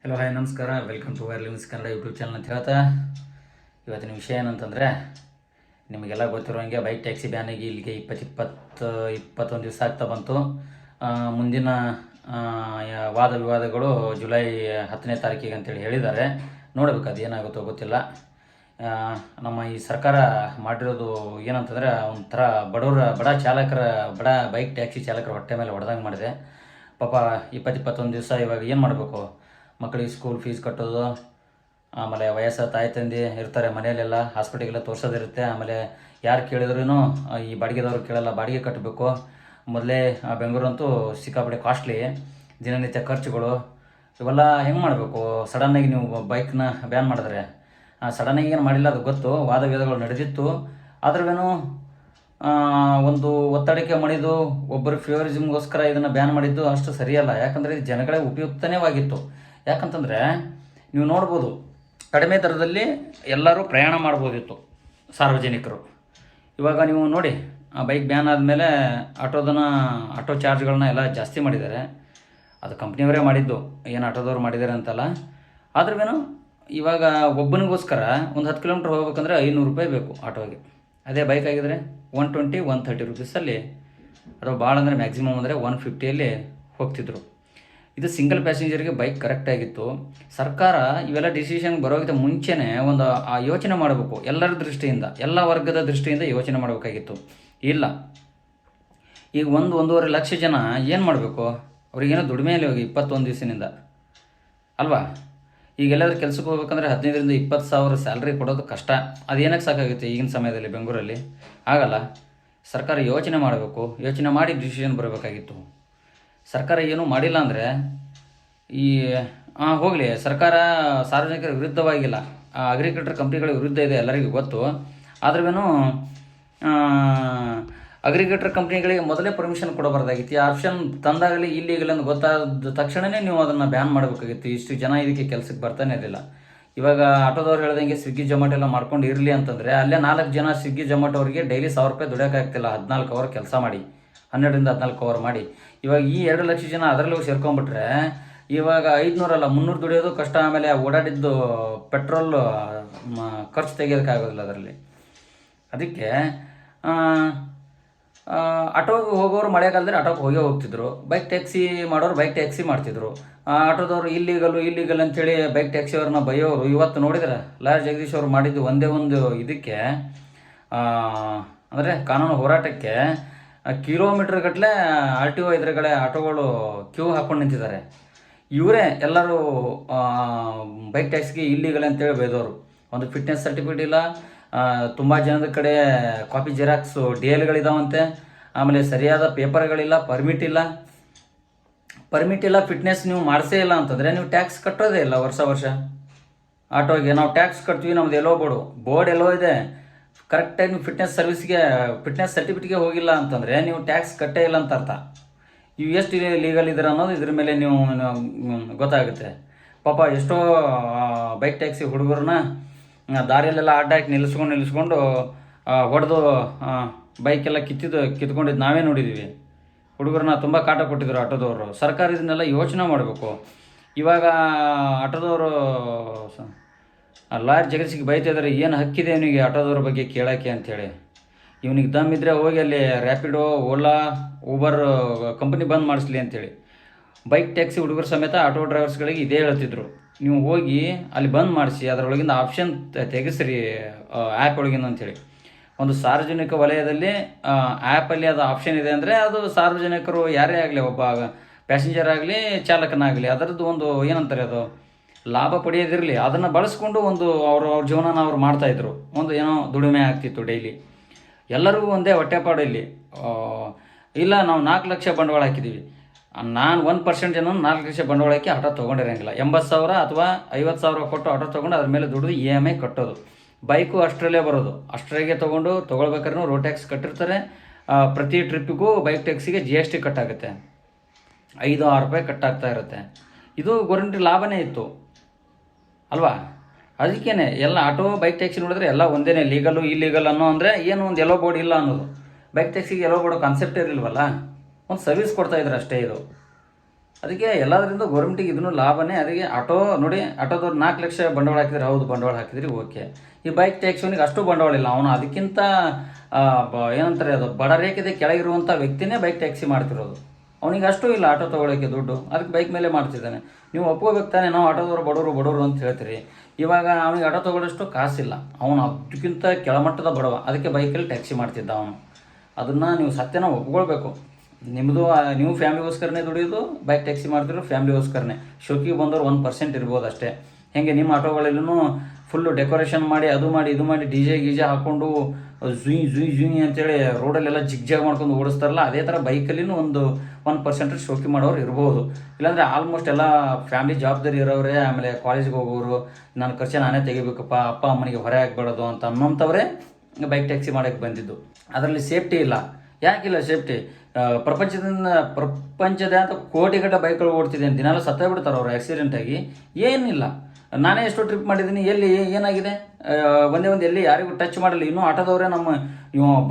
Hello hi ನಮಸ್ಕಾರ, welcome to wire limbs Kannada YouTube channel ಅಂತ ಹೇಳ್ತಾ ಇವತ್ತಿನ ವಿಷಯ ಏನಂತಂದರೆ, ನಿಮಗೆಲ್ಲ ಗೊತ್ತಿರೋಂಗೆ ಬೈಕ್ ಟ್ಯಾಕ್ಸಿ ಬ್ಯಾನಿಗೆ ಇಲ್ಲಿಗೆ 21 ದಿವಸ ಆಗ್ತಾ ಬಂತು. ಮುಂದಿನ ವಾದ ವಿವಾದಗಳು ಜುಲೈ 10ನೇ ತಾರೀಕಿಗೆ ಅಂತೇಳಿ ಹೇಳಿದ್ದಾರೆ. ನೋಡಬೇಕು ಅದು ಏನಾಗುತ್ತೋ ಗೊತ್ತಿಲ್ಲ. ನಮ್ಮ ಈ ಸರ್ಕಾರ ಮಾಡಿರೋದು ಏನಂತಂದರೆ, ಒಂಥರ ಬಡ ಬೈಕ್ ಟ್ಯಾಕ್ಸಿ ಚಾಲಕರ ಹೊಟ್ಟೆ ಮೇಲೆ ಹೊಡೆದಂಗೆ ಮಾಡಿದೆ. ಪಾಪ 21 ದಿವಸ ಇವಾಗ ಏನು ಮಾಡಬೇಕು? ಮಕ್ಕಳಿಗೆ ಸ್ಕೂಲ್ ಫೀಸ್ ಕಟ್ಟೋದು, ಆಮೇಲೆ ವಯಸ್ಸಾದ ತಾಯಿ ತಂದೆ ಇರ್ತಾರೆ ಮನೆಯಲ್ಲೆಲ್ಲ, ಹಾಸ್ಪಿಟಲ್ಗೆಲ್ಲ ತೋರಿಸೋದಿರುತ್ತೆ. ಆಮೇಲೆ ಯಾರು ಕೇಳಿದ್ರೂ ಈ ಬಾಡಿಗೆದವ್ರು ಕೇಳಲ್ಲ, ಬಾಡಿಗೆ ಕಟ್ಟಬೇಕು. ಮೊದಲೇ ಬೆಂಗಳೂರಂತೂ ಸಿಕ್ಕಾಪಟ್ಟೆ ಕಾಸ್ಟ್ಲಿ, ದಿನನಿತ್ಯ ಖರ್ಚುಗಳು ಇವೆಲ್ಲ ಹೆಂಗೆ ಮಾಡಬೇಕು? ಸಡನ್ನಾಗಿ ನೀವು ಬೈಕ್ನ ಬ್ಯಾನ್ ಮಾಡಿದ್ರೆ, ಸಡನ್ನಾಗಿ ಏನು ಮಾಡಿಲ್ಲ, ಅದು ಗೊತ್ತು, ವಾದ ವಿವಾದಗಳು ನಡೆದಿತ್ತು. ಆದ್ರೂ ಒಂದು ಒತ್ತಡಕ್ಕೆ ಮಣಿದು ಒಬ್ಬರು ಫೇವರಿಸಮ್ಗೋಸ್ಕರ ಇದನ್ನು ಬ್ಯಾನ್ ಮಾಡಿದ್ದು ಅಷ್ಟು ಸರಿಯಲ್ಲ. ಯಾಕಂದರೆ ಇದು ಜನಗಳೇ ಉಪಯುಕ್ತನೇವಾಗಿತ್ತು. ಯಾಕಂತಂದರೆ ನೀವು ನೋಡ್ಬೋದು, ಕಡಿಮೆ ದರದಲ್ಲಿ ಎಲ್ಲರೂ ಪ್ರಯಾಣ ಮಾಡ್ಬೋದಿತ್ತು ಸಾರ್ವಜನಿಕರು. ಇವಾಗ ನೀವು ನೋಡಿ, ಬೈಕ್ ಬ್ಯಾನ್ ಆದಮೇಲೆ ಆಟೋ ಚಾರ್ಜ್ಗಳನ್ನ ಎಲ್ಲ ಜಾಸ್ತಿ ಮಾಡಿದ್ದಾರೆ. ಅದು ಕಂಪ್ನಿಯವರೇ ಮಾಡಿದ್ದು, ಏನು ಆಟೋದವ್ರು ಮಾಡಿದ್ದಾರೆ ಅಂತಲ್ಲ. ಆದ್ರೂ ಇವಾಗ ಒಬ್ಬನಿಗೋಸ್ಕರ ಒಂದು 10 ಕಿಲೋಮೀಟ್ರ್ ಹೋಗ್ಬೇಕಂದ್ರೆ 500 ರೂಪಾಯಿ ಬೇಕು ಆಟೋಗೆ. ಅದೇ ಬೈಕ್ ಆಗಿದ್ರೆ 120-130 ರೂಪೀಸಲ್ಲಿ, ಅಥವಾ ಭಾಳ ಅಂದರೆ ಮ್ಯಾಕ್ಸಿಮಮ್ ಅಂದರೆ 150ಯಲ್ಲಿ ಹೋಗ್ತಿದ್ರು. ಇದು ಸಿಂಗಲ್ ಪ್ಯಾಸೆಂಜರ್ಗೆ ಬೈಕ್ ಕರೆಕ್ಟಾಗಿತ್ತು. ಸರ್ಕಾರ ಇವೆಲ್ಲ ಡಿಸಿಷನ್ಗೆ ಬರೋಕ್ಕಿಂತ ಮುಂಚೆನೇ ಒಂದು ಯೋಚನೆ ಮಾಡಬೇಕು, ಎಲ್ಲರ ದೃಷ್ಟಿಯಿಂದ, ಎಲ್ಲ ವರ್ಗದ ದೃಷ್ಟಿಯಿಂದ ಯೋಚನೆ ಮಾಡಬೇಕಾಗಿತ್ತು. ಇಲ್ಲ, ಈಗ 1-1.5 ಲಕ್ಷ ಜನ ಏನು ಮಾಡಬೇಕು? ಅವ್ರಿಗೇನೋ ದುಡಿಮೆಯಲ್ಲಿ ಹೋಗಿ 21 ದಿವಸದಿಂದ ಅಲ್ವಾ? ಈಗ ಎಲ್ಲಾದ್ರೂ ಕೆಲಸಕ್ಕೆ ಹೋಗ್ಬೇಕಂದ್ರೆ 15,000-20,000 ಸಾವಿರ ಸ್ಯಾಲ್ರಿ ಕೊಡೋದು ಕಷ್ಟ. ಅದೇನಕ್ಕೆ ಸಾಕಾಗುತ್ತೆ ಈಗಿನ ಸಮಯದಲ್ಲಿ ಬೆಂಗಳೂರಲ್ಲಿ? ಆಗಲ್ಲ. ಸರ್ಕಾರ ಯೋಚನೆ ಮಾಡಬೇಕು, ಯೋಚನೆ ಮಾಡಿ ಡಿಸಿಷನ್ ಬರಬೇಕಾಗಿತ್ತು. ಸರ್ಕಾರ ಏನೂ ಮಾಡಿಲ್ಲ ಅಂದರೆ ಹೋಗಲಿ, ಸರ್ಕಾರ ಸಾರ್ವಜನಿಕರ ವಿರುದ್ಧವಾಗಿಲ್ಲ, ಅಗ್ರಿಕಲ್ಚರ್ ಕಂಪ್ನಿಗಳ ವಿರುದ್ಧ ಇದೆ, ಎಲ್ಲರಿಗೂ ಗೊತ್ತು. ಆದ್ರೂ ಅಗ್ರಿಕಲ್ಚರ್ ಕಂಪ್ನಿಗಳಿಗೆ ಮೊದಲೇ ಪರ್ಮಿಷನ್ ಕೊಡಬಾರ್ದಾಗಿತ್ತು. ಈ ಆಪ್ಷನ್ ತಂದಾಗಲಿ ಇಲ್ಲಿಗಲಿ ಅಂತ ಗೊತ್ತಾದ ತಕ್ಷಣವೇ ನೀವು ಅದನ್ನು ಬ್ಯಾನ್ ಮಾಡಬೇಕಾಗಿತ್ತು. ಇಷ್ಟು ಜನ ಇದಕ್ಕೆ ಕೆಲಸಕ್ಕೆ ಬರ್ತಾನೆ ಇರಲಿಲ್ಲ. ಇವಾಗ ಆಟೋದವ್ರು ಹೇಳ್ದಂಗೆ ಸ್ವಿಗ್ಗಿ ಜೊಮ್ಯಾಟೊ ಎಲ್ಲ ಮಾಡ್ಕೊಂಡು ಇರಲಿ ಅಂತಂದರೆ, ಅಲ್ಲೇ 4 ಜನ ಸ್ವಿಗ್ಗಿ ಜೊಮ್ಯಾಟೊ ಅವರಿಗೆ ಡೈಲಿ 1,000 ರೂಪಾಯಿ ದುಡಿಯೋಕ್ಕಾಗ್ತಿಲ್ಲ. 14 ಅವರ್ ಕೆಲಸ ಮಾಡಿ, 12-14 ಅವರ್ ಮಾಡಿ. ಇವಾಗ ಈ 2 ಲಕ್ಷ ಜನ ಅದರಲ್ಲೂ ಸೇರ್ಕೊಂಡ್ಬಿಟ್ರೆ ಇವಾಗ 500 ಅಲ್ಲ 300 ದುಡಿಯೋದು ಕಷ್ಟ. ಆಮೇಲೆ ಓಡಾಡಿದ್ದು ಪೆಟ್ರೋಲ್ ಖರ್ಚು ತೆಗೆಯೋದಕ್ಕಾಗೋದಿಲ್ಲ ಅದರಲ್ಲಿ. ಅದಕ್ಕೆ ಆಟೋಗೆ ಹೋಗೋರು ಮಳೆಗಾಲದಲ್ಲಿ ಆಟೋಗೆ ಹೋಗ್ತಿದ್ರು, ಬೈಕ್ ಟ್ಯಾಕ್ಸಿ ಮಾಡೋರು ಬೈಕ್ ಟ್ಯಾಕ್ಸಿ ಮಾಡ್ತಿದ್ರು. ಆಟೋದವರು ಇಲ್ಲಿಗಲ್ ಅಂತೇಳಿ ಬೈಕ್ ಟ್ಯಾಕ್ಸಿಯವ್ರನ್ನ ಬೈಯೋರು ಇವತ್ತು ನೋಡಿದ್ರೆ ಲಾಯರ್ ಜಗದೀಶ್ ಅವರು ಮಾಡಿದ್ದು ಒಂದೇ ಒಂದು ಇದಕ್ಕೆ, ಅಂದರೆ ಕಾನೂನು ಹೋರಾಟಕ್ಕೆ ಕಿಲೋಮೀಟ್ರ್ ಗಟ್ಟಲೆ RTO ಎದುರುಗಡೆ ಆಟೋಗಳು ಕ್ಯೂ ಹಾಕ್ಕೊಂಡು ನಿಂತಿದ್ದಾರೆ. ಇವರೇ ಎಲ್ಲರೂ ಬೈಕ್ ಟ್ಯಾಕ್ಸಿಗೆ ಇಲ್ಲಿಗಲ್ ಅಂತೇಳಿ ಬೈದವರು. ಒಂದು ಫಿಟ್ನೆಸ್ ಸರ್ಟಿಫಿಕೇಟ್ ಇಲ್ಲ, ತುಂಬ ಜನದ ಕಡೆ ಕಾಪಿ ಜೆರಾಕ್ಸು DLಗಳಿದಾವಂತೆ, ಆಮೇಲೆ ಸರಿಯಾದ ಪೇಪರ್ಗಳಿಲ್ಲ, ಪರ್ಮಿಟ್ ಇಲ್ಲ, ಫಿಟ್ನೆಸ್ ನೀವು ಮಾಡಿಸೇ ಇಲ್ಲ ಅಂತಂದರೆ ನೀವು ಟ್ಯಾಕ್ಸ್ ಕಟ್ಟೋದೇ ಇಲ್ಲ. ವರ್ಷ ಆಟೋಗೆ ನಾವು ಟ್ಯಾಕ್ಸ್ ಕಟ್ತೀವಿ, ನಮ್ದು ಎಲ್ಲೋ ಬೋರ್ಡ್ ಎಲ್ಲೋ ಇದೆ, ಕರೆಕ್ಟಾಗಿ ನೀವು ಫಿಟ್ನೆಸ್ ಸರ್ಟಿಫಿಕೇಟ್ಗೆ ಹೋಗಿಲ್ಲ ಅಂತಂದರೆ ನೀವು ಟ್ಯಾಕ್ಸ್ ಕಟ್ಟೇ ಇಲ್ಲ ಅಂತ ಅರ್ಥ. ಇವು ಎಷ್ಟು ಲೀಗಲ್ ಇದ್ರೆ ಅನ್ನೋದು ಇದ್ರ ಮೇಲೆ ನೀವು ಗೊತ್ತಾಗುತ್ತೆ. ಪಾಪ ಎಷ್ಟೋ ಬೈಕ್ ಟ್ಯಾಕ್ಸಿ ಹುಡುಗರನ್ನ ದಾರಿಯಲ್ಲೆಲ್ಲ ಅಡ್ಡಾಕಿ ನಿಲ್ಲಿಸ್ಕೊಂಡು ಹೊಡೆದು ಬೈಕೆಲ್ಲ ಕಿತ್ಕೊಂಡಿದ್ದು ನಾವೇ ನೋಡಿದ್ದೀವಿ. ಹುಡುಗರನ್ನ ತುಂಬ ಕಾಟ ಕೊಟ್ಟಿದ್ರು ಆಟೋದವರು. ಸರ್ಕಾರ ಇದನ್ನೆಲ್ಲ ಯೋಚನೆ ಮಾಡಬೇಕು. ಇವಾಗ ಆಟೋದವರು ಲಾಯರ್ ಜಗದೀಶಿಗೆ ಬೈತಾ ಇದ್ದಾರೆ, ಏನು ಹಕ್ಕಿದೆ ಇವನಿಗೆ ಆಟೋದವ್ರ ಬಗ್ಗೆ ಕೇಳೋಕ್ಕೆ ಅಂಥೇಳಿ. ಇವನಿಗೆ ದಮ್ಮಿದ್ರೆ ಹೋಗಿ ಅಲ್ಲಿ ರ್ಯಾಪಿಡೋ, ಓಲಾ, ಊಬರ್ ಕಂಪ್ನಿ ಬಂದ್ ಮಾಡಿಸ್ಲಿ ಅಂಥೇಳಿ. ಬೈಕ್ ಟ್ಯಾಕ್ಸಿ ಹುಡುಗರು ಸಮೇತ ಆಟೋ ಡ್ರೈವರ್ಸ್ಗಳಿಗೆ ಇದೇ ಹೇಳ್ತಿದ್ರು, ನೀವು ಹೋಗಿ ಅಲ್ಲಿ ಬಂದ್ ಮಾಡಿಸಿ, ಅದರೊಳಗಿಂದ ಆಪ್ಷನ್ ತೆಗೆಸ್ರಿ ಆ್ಯಪ್ ಒಳಗಿಂದ ಅಂಥೇಳಿ. ಒಂದು ಸಾರ್ವಜನಿಕ ವಲಯದಲ್ಲಿ ಆ್ಯಪಲ್ಲಿ ಅದು ಆಪ್ಷನ್ ಇದೆ ಅಂದರೆ ಅದು ಸಾರ್ವಜನಿಕರು ಯಾರೇ ಆಗಲಿ, ಒಬ್ಬ ಪ್ಯಾಸೆಂಜರ್ ಆಗಲಿ ಚಾಲಕನಾಗಲಿ, ಅದರದ್ದು ಒಂದು ಏನಂತಾರೆ, ಅದು ಲಾಭ ಪಡೆಯೋದಿರಲಿ, ಅದನ್ನು ಬಳಸ್ಕೊಂಡು ಒಂದು ಅವ್ರ ಜೀವನನ ಅವ್ರು ಮಾಡ್ತಾಯಿದ್ರು. ಒಂದು ಏನೋ ದುಡಿಮೆ ಆಗ್ತಿತ್ತು ಡೈಲಿ. ಎಲ್ಲರಿಗೂ ಒಂದೇ ಹೊಟ್ಟೆಪಾಡು ಇಲ್ಲಿ. ಇಲ್ಲ, ನಾವು 4 ಲಕ್ಷ ಬಂಡವಾಳ ಹಾಕಿದ್ದೀವಿ, ನಾನು 1% ಜನ 4 ಲಕ್ಷ ಬಂಡವಾಳ ಹಾಕಿ ಆಟೋ ತೊಗೊಂಡಿರೋಂಗಿಲ್ಲ. 80,000 ಅಥವಾ 50,000 ಕೊಟ್ಟು ಆಟೋ ತೊಗೊಂಡು ಅದ್ರ ಮೇಲೆ ದುಡಿದು EMI ಕಟ್ಟೋದು. ಬೈಕು ಅಷ್ಟರಲ್ಲೇ ಬರೋದು, ಅಷ್ಟರಾಗೆ ತೊಗೊಳ್ಬೇಕಾದ್ರೂ ರೋಡ್ ಟ್ಯಾಕ್ಸ್ ಕಟ್ಟಿರ್ತಾರೆ. ಪ್ರತಿ ಟ್ರಿಪ್ಪಿಗೂ ಬೈಕ್ ಟ್ಯಾಕ್ಸಿಗೆ GST ಕಟ್ಟಾಗುತ್ತೆ, 5-6 ರೂಪಾಯಿ ಕಟ್ಟಾಗ್ತಾ ಇರುತ್ತೆ. ಇದು ಗೌರ್ಮೆಂಟ್ ಲಾಭನೇ ಇತ್ತು ಅಲ್ವಾ? ಅದಕ್ಕೇ ಎಲ್ಲ ಆಟೋ ಬೈಕ್ ಟ್ಯಾಕ್ಸಿ ನೋಡಿದ್ರೆ ಎಲ್ಲ ಒಂದೇ, ಲೀಗಲ್ಲು ಇಲ್ಲೀಗಲ್ ಅನ್ನೋ ಅಂದರೆ ಏನು ಒಂದು ಎಲ್ಲೋ ಬೋರ್ಡ್ ಇಲ್ಲ ಅನ್ನೋದು. ಬೈಕ್ ಟ್ಯಾಕ್ಸಿಗೆ ಎಲ್ಲೋ ಬೋರ್ಡೋ ಕಾನ್ಸೆಪ್ಟ್ ಇರಲಿಲ್ವಲ್ಲ, ಒಂದು ಸರ್ವಿಸ್ ಕೊಡ್ತಾಯಿದ್ರು ಅಷ್ಟೇ. ಇದು ಅದಕ್ಕೆ ಎಲ್ಲದರಿಂದ ಗೌರ್ಮೆಂಟಿಗೆ ಇದನ್ನು ಲಾಭನೇ. ಅದಕ್ಕೆ ಆಟೋ ನೋಡಿ, ಆಟೋದವ್ರು 4 ಲಕ್ಷ ಬಂಡವಾಳ ಹಾಕಿದ್ರೆ, ಹೌದು ಬಂಡವಾಳ ಹಾಕಿದ್ರಿ ಓಕೆ. ಈ ಬೈಕ್ ಟ್ಯಾಕ್ಸಿವನಿಗೆ ಅಷ್ಟು ಬಂಡವಾಳ ಇಲ್ಲ, ಅವನು ಅದಕ್ಕಿಂತ ಏನಂತಾರೆ ಅದು ಬಡ ರೇಖೆದೆ ಕೆಳಗಿರುವಂಥ ವ್ಯಕ್ತಿನೇ ಬೈಕ್ ಟ್ಯಾಕ್ಸಿ ಮಾಡ್ತಿರೋದು. ಅವನಿಗೆ ಅಷ್ಟು ಇಲ್ಲ ಆಟೋ ತೊಗೊಳೋಕ್ಕೆ ದುಡ್ಡು, ಅದಕ್ಕೆ ಬೈಕ್ ಮೇಲೆ ಮಾಡ್ತಿದ್ದಾನೆ. ನೀವು ಒಪ್ಕೋಬೇಕು ತಾನೆ, ನಾವು ಆಟೋದವರು ಬಡವರು ಅಂತ ಹೇಳ್ತೀರಿ. ಇವಾಗ ಅವನಿಗೆ ಆಟೋ ತೊಗೊಳ್ಳೋಷ್ಟು ಕಾಸಿಲ್ಲ, ಅವನು ಅದಕ್ಕಿಂತ ಕೆಳಮಟ್ಟದ ಬಡವ, ಅದಕ್ಕೆ ಬೈಕಲ್ಲಿ ಟ್ಯಾಕ್ಸಿ ಮಾಡ್ತಿದ್ದ ಅವನು. ಅದನ್ನು ನೀವು ಸತ್ಯನ ಒಪ್ಕೊಳ್ಬೇಕು. ನಿಮ್ಮದು ನೀವು ಫ್ಯಾಮಿಲಿಗೋಸ್ಕರನೇ ದುಡಿಯೋದು, ಬೈಕ್ ಟ್ಯಾಕ್ಸಿ ಮಾಡ್ತಿರೋ ಫ್ಯಾಮಿಲಿಗೋಸ್ಕರನೇ. ಶೋಕಿಗೆ ಬಂದವರು 1% ಇರ್ಬೋದು ಅಷ್ಟೇ. ಹೇಗೆ ನಿಮ್ಮ ಆಟೋಗಳಲ್ಲೂ ಫುಲ್ಲು ಡೆಕೋರೇಷನ್ ಮಾಡಿ ಅದು ಮಾಡಿ ಇದು ಮಾಡಿ ಡಿ ಜೆ ಹಾಕ್ಕೊಂಡು ಜುಯ್ ಅಂತೇಳಿ ರೋಡಲ್ಲೆಲ್ಲ ಜಿಗ್ಜಾಗ್ ಮಾಡ್ಕೊಂಡು ಓಡಿಸ್ತಾರಲ್ಲ, ಅದೇ ಥರ ಬೈಕಲ್ಲಿನೂ ಒಂದು 1% ಶೋಕಿ ಮಾಡೋರು ಇರ್ಬೋದು. ಇಲ್ಲಾಂದರೆ ಆಲ್ಮೋಸ್ಟ್ ಎಲ್ಲ ಫ್ಯಾಮಿಲಿ ಜವಾಬ್ದಾರಿ ಇರೋರೇ, ಆಮೇಲೆ ಕಾಲೇಜಿಗೆ ಹೋಗೋರು, ನನ್ನ ಖರ್ಚು ನಾನೇ ತೆಗಿಬೇಕಪ್ಪ, ಅಪ್ಪ ಅಮ್ಮನಿಗೆ ಹೊರೆ ಆಗ್ಬೇಡೋದು ಅಂತ ಅನ್ನೋಂಥವ್ರೆ ಬೈಕ್ ಟ್ಯಾಕ್ಸಿ ಮಾಡೋಕ್ಕೆ ಬಂದಿದ್ದು. ಅದರಲ್ಲಿ ಸೇಫ್ಟಿ ಇಲ್ಲ. ಯಾಕಿಲ್ಲ ಸೇಫ್ಟಿ? ಪ್ರಪಂಚದಾದ್ಯಂತ ಕೋಟಿಗಟ್ಟಲೆ ಬೈಕ್ಗಳು ಓಡ್ತಿದೆ, ದಿನಾಲು ಸತ್ತೇ ಬಿಡ್ತಾರೆ ಅವರು ಆಕ್ಸಿಡೆಂಟಾಗಿ. ಏನಿಲ್ಲ, ನಾನೇ ಎಷ್ಟೋ ಟ್ರಿಪ್ ಮಾಡಿದ್ದೀನಿ, ಎಲ್ಲಿ ಏನಾಗಿದೆ ಒಂದೇ ಎಲ್ಲಿ ಯಾರಿಗೂ ಟಚ್ ಮಾಡಲ್ಲ. ಇನ್ನೂ ಆಟೋದವರೇ ನಮ್ಮ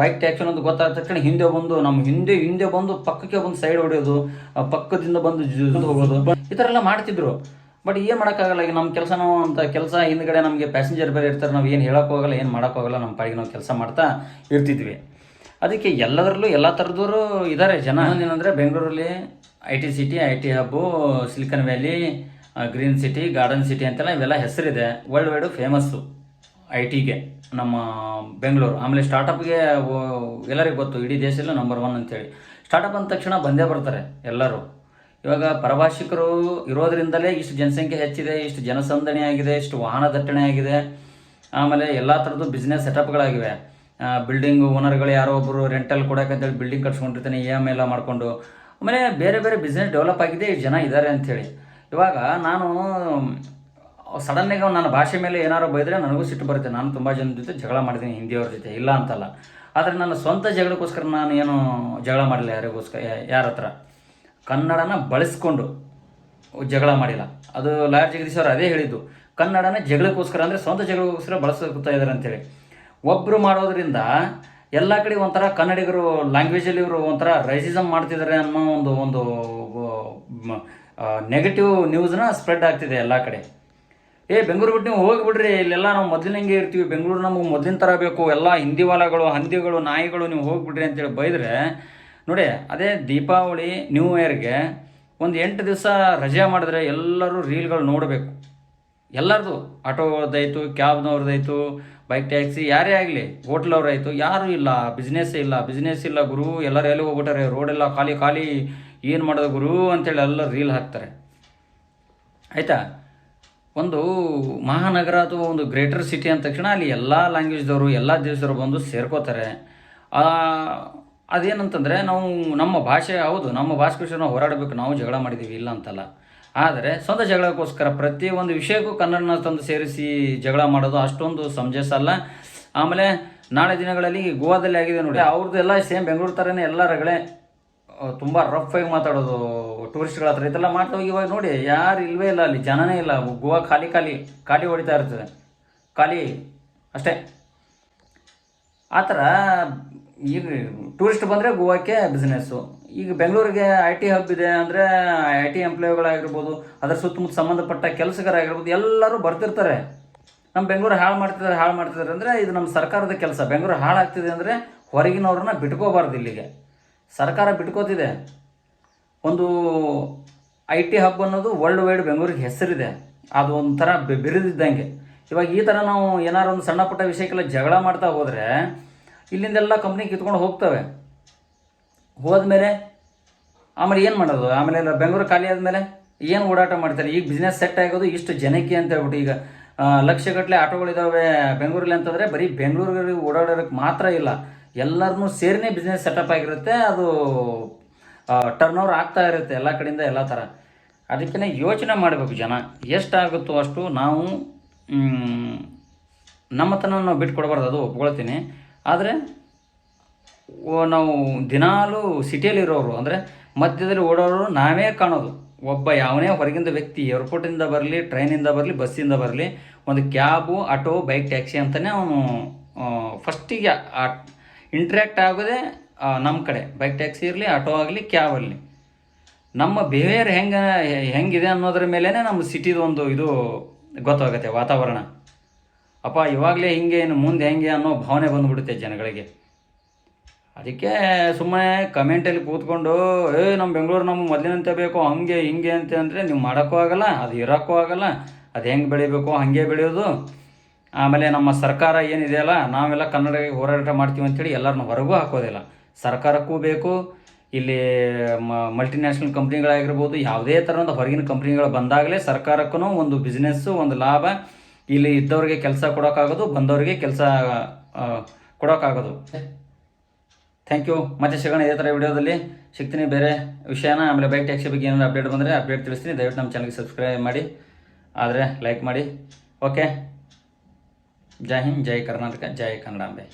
ಬೈಕ್ ಟ್ಯಾಕ್ಸಿ ಅನ್ನೋದು ಗೊತ್ತಾದ ತಕ್ಷಣ ಹಿಂದೆ ಬಂದು ನಮ್ಮ ಹಿಂದೆ ಬಂದು ಪಕ್ಕಕ್ಕೆ ಬಂದು ಸೈಡ್ ಹೊಡೆಯೋದು, ಪಕ್ಕದಿಂದ ಬಂದು ಹೋಗೋದು, ಈ ಥರ ಎಲ್ಲ ಮಾಡ್ತಿದ್ರು. ಬಟ್ ಏನು ಮಾಡೋಕ್ಕಾಗಲ್ಲ, ಈಗ ನಮ್ಮ ಕೆಲಸನೂ ಅಂತ ಕೆಲಸ ಹಿಂದ್ಗಡೆ ನಮಗೆ ಪ್ಯಾಸೆಂಜರ್ ಬೇರೆ ಇರ್ತಾರೆ, ನಾವು ಏನು ಹೇಳೋಕ್ಕೋಗಲ್ಲ, ಏನು ಮಾಡೋಕ್ಕೋಗಲ್ಲ, ನಮ್ಮ ಪಾಡಿಗೆ ನಾವು ಕೆಲಸ ಮಾಡ್ತಾ ಇರ್ತಿದ್ವಿ. ಅದಕ್ಕೆ ಎಲ್ಲದರಲ್ಲೂ ಎಲ್ಲ ಥರದವರು ಇದ್ದಾರೆ ಜನ. ಏನಂದರೆ ಬೆಂಗಳೂರಲ್ಲಿ IT city, IT hub, silicon valley, green city, garden city ಅಂತೆಲ್ಲ ಇವೆಲ್ಲ ಹೆಸರಿದೆ. ವರ್ಲ್ಡ್ ವೈಡು ಫೇಮಸ್ಸು IT ಗೆ ನಮ್ಮ ಬೆಂಗಳೂರು. ಆಮೇಲೆ ಸ್ಟಾರ್ಟಪ್ಗೆ ಎಲ್ಲರಿಗೂ ಗೊತ್ತು, ಇಡೀ ದೇಶದಲ್ಲೂ ನಂಬರ್ 1 ಅಂತೇಳಿ. ಸ್ಟಾರ್ಟಪ್ ಅಂದ ತಕ್ಷಣ ಬಂದೇ ಬರ್ತಾರೆ ಎಲ್ಲರೂ. ಇವಾಗ ಪರಭಾಷಿಕರು ಇರೋದ್ರಿಂದಲೇ ಇಷ್ಟು ಜನಸಂಖ್ಯೆ ಹೆಚ್ಚಿದೆ, ಇಷ್ಟು ಜನಸಂದಣಿ ಆಗಿದೆ, ಇಷ್ಟು ವಾಹನ ದಟ್ಟಣೆ ಆಗಿದೆ. ಆಮೇಲೆ ಎಲ್ಲ ಥರದ್ದು ಬಿಸ್ನೆಸ್ ಸೆಟಪ್ಗಳಾಗಿವೆ. ಬಿಲ್ಡಿಂಗ್ ಓನರ್ಗಳು ಯಾರೋ ಒಬ್ಬರು ರೆಂಟಲ್ ಕೊಡೋಕ್ಕಂತೇಳಿ ಬಿಲ್ಡಿಂಗ್ ಕಟ್ಸ್ಕೊಂಡಿರ್ತಾನೆ, EMI ಎಲ್ಲ ಮಾಡಿಕೊಂಡು. ಆಮೇಲೆ ಬೇರೆ ಬೇರೆ ಬಿಸ್ನೆಸ್ ಡೆವಲಪ್ ಆಗಿದೆ, ಈ ಜನ ಇದ್ದಾರೆ ಅಂಥೇಳಿ. ಇವಾಗ ನಾನು ಸಡನ್ನಾಗಿ ನನ್ನ ಭಾಷೆ ಮೇಲೆ ಏನಾರು ಬೈದರೆ ನನಗೂ ಸಿಟ್ಟು ಬರುತ್ತೆ. ನಾನು ತುಂಬ ಜನ ಜೊತೆ ಜಗಳ ಮಾಡಿದ್ದೀನಿ, ಹಿಂದಿಯವ್ರ ಜೊತೆ, ಇಲ್ಲ ಅಂತಲ್ಲ. ಆದರೆ ನನ್ನ ಸ್ವಂತ ಜಗಳಕ್ಕೋಸ್ಕರ ನಾನು ಏನು ಜಗಳ ಮಾಡಿಲ್ಲ ಯಾರ ಹತ್ರ. ಕನ್ನಡನ ಬಳಸ್ಕೊಂಡು ಜಗಳ ಮಾಡಿಲ್ಲ. ಅದು ಲಾಯರ್ ಜಗದೀಶ್ ಅವರು ಅದೇ ಹೇಳಿದ್ದು, ಕನ್ನಡನ ಜಗಳಕ್ಕೋಸ್ಕರ ಅಂದರೆ ಸ್ವಂತ ಜಗಳಕ್ಕೋಸ್ಕರ ಬಳಸ್ಕೊತಾ ಇದ್ದಾರೆ ಅಂಥೇಳಿ. ಒಬ್ಬರು ಮಾಡೋದ್ರಿಂದ ಎಲ್ಲ ಕಡೆ ಒಂಥರ ಕನ್ನಡಿಗರು ಲ್ಯಾಂಗ್ವೇಜಲ್ಲಿ ಇವರು ಒಂಥರ ರೈಸಿಸಮ್ ಮಾಡ್ತಿದ್ದಾರೆ ಅನ್ನೋ ಒಂದು ನೆಗೆಟಿವ್ ನ್ಯೂಸ್ನ ಸ್ಪ್ರೆಡ್ ಆಗ್ತಿದೆ ಎಲ್ಲ ಕಡೆ. ಬೆಂಗಳೂರು ಬಿಟ್ಟು ನೀವು ಹೋಗಿಬಿಡ್ರಿ, ಇಲ್ಲೆಲ್ಲ ನಾವು ಮೊದಲಿನಂಗೆ ಇರ್ತೀವಿ, ಬೆಂಗಳೂರು ನಮಗೆ ಮೊದಲಿನ ಥರ ಬೇಕು, ಎಲ್ಲ ಹಿಂದಿ ವಾಲಗಳು, ಹಂದಿಗಳು, ನಾಯಿಗಳು, ನೀವು ಹೋಗಿಬಿಡ್ರಿ ಅಂತೇಳಿ ಬೈದರೆ ನೋಡಿ. ಅದೇ ದೀಪಾವಳಿ, ನ್ಯೂ ಇಯರ್ಗೆ ಒಂದು 8 ದಿವಸ ರಜೆ ಮಾಡಿದ್ರೆ ಎಲ್ಲರೂ ರೀಲ್ಗಳು ನೋಡಬೇಕು. ಎಲ್ಲರದು, ಆಟೋದೈತು, ಕ್ಯಾಬ್ನವ್ರದ್ದಾಯಿತು, ಬೈಕ್ ಟ್ಯಾಕ್ಸಿ, ಯಾರೇ ಆಗಲಿ, ಹೋಟ್ಲವ್ರಾಯಿತು, ಯಾರೂ ಇಲ್ಲ, ಬಿಸ್ನೆಸ್ ಇಲ್ಲ ಗುರು, ಎಲ್ಲರೂ ಎಲ್ಲಿ ಹೋಗ್ಬಿಟ್ಟಾರೆ, ರೋಡೆಲ್ಲ ಖಾಲಿ, ಏನು ಮಾಡೋದು ಗುರು ಅಂತೇಳಿ ಎಲ್ಲ ರೀಲ್ ಹಾಕ್ತಾರೆ. ಆಯಿತಾ? ಒಂದು ಮಹಾನಗರ ಅಥವಾ ಒಂದು ಗ್ರೇಟರ್ ಸಿಟಿ ಅಂದ ತಕ್ಷಣ ಅಲ್ಲಿ ಎಲ್ಲ ಲ್ಯಾಂಗ್ವೇಜ್ದವರು, ಎಲ್ಲ ದೇಶದವರು ಬಂದು ಸೇರ್ಕೋತಾರೆ. ಅದೇನಂತಂದರೆ ನಾವು ನಮ್ಮ ಭಾಷೆ, ಹೌದು ನಮ್ಮ ಭಾಷೆಗೋಸ್ಕರ ನಾವು ಹೋರಾಡಬೇಕು, ನಾವು ಜಗಳ ಮಾಡಿದ್ದೀವಿ ಇಲ್ಲ ಅಂತಲ್ಲ. ಆದರೆ ಸ್ವಂತ ಜಗಳಕ್ಕೋಸ್ಕರ ಪ್ರತಿಯೊಂದು ವಿಷಯಕ್ಕೂ ಕನ್ನಡನ ತಂದು ಸೇರಿಸಿ ಜಗಳ ಮಾಡೋದು ಅಷ್ಟೊಂದು ಸಮಂಜಸ ಅಲ್ಲ. ಆಮೇಲೆ ನಾಳೆ ದಿನಗಳಲ್ಲಿ ಗೋವಾದಲ್ಲಿ ಆಗಿದೆ ನೋಡಿ, ಅವ್ರದ್ದು ಎಲ್ಲ ಸೇಮ್ ಬೆಂಗಳೂರು ಥರನೇ ಎಲ್ಲ ರಗಳೆ, ತುಂಬ ರಫ್ ಆಗಿ ಮಾತಾಡೋದು, ಟೂರಿಸ್ಟ್ಗಳ ಹತ್ರ ಇದೆಲ್ಲ ಮಾಡ್ತಾ ಹೋಗಿ. ಇವಾಗ ನೋಡಿ ಯಾರು ಇಲ್ಲವೇ ಇಲ್ಲ ಅಲ್ಲಿ, ಜನನೇ ಇಲ್ಲ. ಗೋವಾ ಖಾಲಿ ಹೊಡಿತಾ ಇರ್ತದೆ, ಖಾಲಿ ಅಷ್ಟೇ. ಆ ಥರ ಈಗ ಟೂರಿಸ್ಟ್ ಬಂದರೆ ಗೋವಾಕ್ಕೆ ಬಿಸ್ನೆಸ್ಸು. ಈಗ ಬೆಂಗಳೂರಿಗೆ IT ಹಬ್ ಇದೆ ಅಂದರೆ IT ಎಂಪ್ಲಾಯಿಗಳಾಗಿರ್ಬೋದು, ಅದರ ಸುತ್ತಮುತ್ತ ಸಂಬಂಧಪಟ್ಟ ಕೆಲಸಗಾರಾಗಿರ್ಬೋದು, ಎಲ್ಲರೂ ಬರ್ತಿರ್ತಾರೆ. ನಮ್ಮ ಬೆಂಗಳೂರು ಹಾಳು ಮಾಡ್ತಿದ್ದಾರೆ ಅಂದರೆ ಇದು ನಮ್ಮ ಸರ್ಕಾರದ ಕೆಲಸ. ಬೆಂಗಳೂರು ಹಾಳಾಗ್ತಿದೆ ಅಂದರೆ ಹೊರಗಿನವ್ರನ್ನ ಬಿಟ್ಕೋಬಾರ್ದು. ಇಲ್ಲಿಗೆ ಸರ್ಕಾರ ಬಿಟ್ಕೋತಿದೆ. ಒಂದು IT ಹಬ್ ಅನ್ನೋದು ವರ್ಲ್ಡ್ ವೈಡ್ ಬೆಂಗಳೂರಿಗೆ ಹೆಸರಿದೆ, ಅದು ಒಂಥರ ಬಿರಿದಿದ್ದಂಗೆ. ಇವಾಗ ಈ ಥರ ನಾವು ಏನಾರು ಒಂದು ಸಣ್ಣ ಪುಟ್ಟ ವಿಷಯಕ್ಕೆಲ್ಲ ಜಗಳ ಮಾಡ್ತಾ ಹೋದರೆ ಇಲ್ಲಿಂದೆಲ್ಲ ಕಂಪ್ನಿ ಕಿತ್ಕೊಂಡು ಹೋಗ್ತವೆ. ಹೋದ್ಮೇಲೆ ಆಮೇಲೆ ಏನು ಮಾಡೋದು? ಆಮೇಲೆ ಬೆಂಗಳೂರು ಖಾಲಿ ಆದಮೇಲೆ ಏನು ಓಡಾಟ ಮಾಡ್ತಾರೆ? ಈಗ ಬಿಸ್ನೆಸ್ ಸೆಟ್ ಆಗೋದು ಇಷ್ಟು ಜನಕ್ಕೆ ಅಂತ ಹೇಳ್ಬಿಟ್ಟು. ಈಗ ಲಕ್ಷಗಟ್ಟಲೆ ಆಟೋಗಳಿದ್ದಾವೆ ಬೆಂಗಳೂರಲ್ಲಿ ಅಂತಂದರೆ ಬರೀ ಬೆಂಗಳೂರಿಗೆ ಓಡಾಡೋಕ್ಕೆ ಮಾತ್ರ ಇಲ್ಲ, ಎಲ್ಲರನ್ನೂ ಸೇರಿನೇ ಬಿಸ್ನೆಸ್ ಸೆಟಪ್ ಆಗಿರುತ್ತೆ. ಅದು ಟರ್ನ್ ಓವರ್ ಆಗ್ತಾ ಇರುತ್ತೆ ಎಲ್ಲ ಕಡೆಯಿಂದ ಎಲ್ಲ ಥರ. ಅದಕ್ಕೆ ಯೋಚನೆ ಮಾಡಬೇಕು ಜನ, ಎಷ್ಟಾಗುತ್ತೋ ಅಷ್ಟು ನಾವು ನಮ್ಮತನ ನಾವು ಬಿಟ್ಕೊಡ್ಬಾರ್ದು, ಅದು ಒಪ್ಕೊಳ್ತೀನಿ. ಆದರೆ ನಾವು ದಿನಾಲೂ ಸಿಟಿಯಲ್ಲಿರೋರು ಅಂದರೆ ಮಧ್ಯದಲ್ಲಿ ಓಡೋರು ನಾವೇ ಕಾಣೋದು. ಒಬ್ಬ ಯಾವನೇ ಹೊರಗಿಂದ ವ್ಯಕ್ತಿ ಏರ್ಪೋರ್ಟಿಂದ ಬರಲಿ, ಟ್ರೈನಿಂದ ಬರಲಿ, ಬಸ್ಸಿಂದ ಬರಲಿ, ಒಂದು ಕ್ಯಾಬು, ಆಟೋ, ಬೈಕ್ ಟ್ಯಾಕ್ಸಿ ಅಂತಲೇ ಅವನು ಫಸ್ಟಿಗೆ ಇಂಟ್ರ್ಯಾಕ್ಟ್ ಆಗೋದೇ ನಮ್ಮ ಕಡೆ. ಬೈಕ್ ಟ್ಯಾಕ್ಸಿ ಇರಲಿ, ಆಟೋ ಆಗಲಿ, ಕ್ಯಾಬ್ ಆಗಲಿ. ನಮ್ಮ ಬಿಹೇವಿಯರ್ ಹೆಂಗಿದೆ ಅನ್ನೋದ್ರ ಮೇಲೇ ನಮ್ಮ ಸಿಟಿದು ಒಂದು ಇದು ಗೊತ್ತಾಗುತ್ತೆ ವಾತಾವರಣ. ಅಪ್ಪ ಇವಾಗಲೇ ಹಿಂಗೆ ಇನ್ನು ಮುಂದೆ ಹೆಂಗೆ ಅನ್ನೋ ಭಾವನೆ ಬಂದುಬಿಡುತ್ತೆ ಜನಗಳಿಗೆ. ಅದಕ್ಕೆ ಸುಮ್ಮನೆ ಕಮೆಂಟಲ್ಲಿ ಕೂತ್ಕೊಂಡು ನಮ್ಮ ಬೆಂಗಳೂರು ನಮ್ಮ ಮೊದಲಿನಂತೆ ಬೇಕು ಹಂಗೆ ಹಿಂಗೆ ಅಂತ ಅಂದರೆ ನೀವು ಮಾಡೋಕ್ಕೂ ಆಗಲ್ಲ, ಅದು ಇರೋಕ್ಕೂ ಆಗಲ್ಲ. ಅದು ಹೆಂಗೆ ಬೆಳಿಬೇಕು ಹಾಗೆ ಬೆಳೆಯೋದು. ಆಮೇಲೆ ನಮ್ಮ ಸರ್ಕಾರ ಏನಿದೆಯಲ್ಲ, ನಾವೆಲ್ಲ ಕನ್ನಡ ಹೋರಾಟ ಮಾಡ್ತೀವಿ ಅಂಥೇಳಿ ಎಲ್ಲರನ್ನ ಹೊರಗೂ ಹಾಕೋದಿಲ್ಲ. ಸರ್ಕಾರಕ್ಕೂ ಬೇಕು, ಇಲ್ಲಿ ಮಲ್ಟಿನ್ಯಾಷನಲ್ ಕಂಪ್ನಿಗಳಾಗಿರ್ಬೋದು, ಯಾವುದೇ ಥರದ ಹೊರಗಿನ ಕಂಪ್ನಿಗಳು ಬಂದಾಗಲೇ ಸರ್ಕಾರಕ್ಕೂ ಒಂದು ಬಿಸ್ನೆಸ್ಸು, ಒಂದು ಲಾಭ. ಇಲ್ಲಿ ಇದ್ದವ್ರಿಗೆ ಕೆಲಸ ಕೊಡೋಕ್ಕಾಗೋದು, ಬಂದವರಿಗೆ ಕೆಲಸ ಕೊಡೋಕ್ಕಾಗೋದು. Thank you. ಮತ್ತೆ ಸಿಗೋಣ ಇದೇ ಥರ ವಿಡಿಯೋದಲ್ಲಿ ಸಿಗ್ತೀನಿ ಬೇರೆ ವಿಷಯನ. ಆಮೇಲೆ ಬೈಕ್ ಟ್ಯಾಕ್ಸಿ ಬಗ್ಗೆ ಏನಾದ್ರು ಅಪ್ಡೇಟ್ ಬಂದರೆ ಅಪ್ಡೇಟ್ ತಿಳಿಸ್ತೀನಿ. ದಯವಿಟ್ಟು ನಮ್ಮ ಚಾನಲ್ಗೆ ಸಬ್ಸ್ಕ್ರೈಬ್ ಮಾಡಿ, ಆದರೆ ಲೈಕ್ ಮಾಡಿ. ಓಕೆ, ಜೈ ಹಿಂದ್, ಜೈ ಕರ್ನಾಟಕ, ಜೈ ಕನ್ನಡಾಂಬೆ.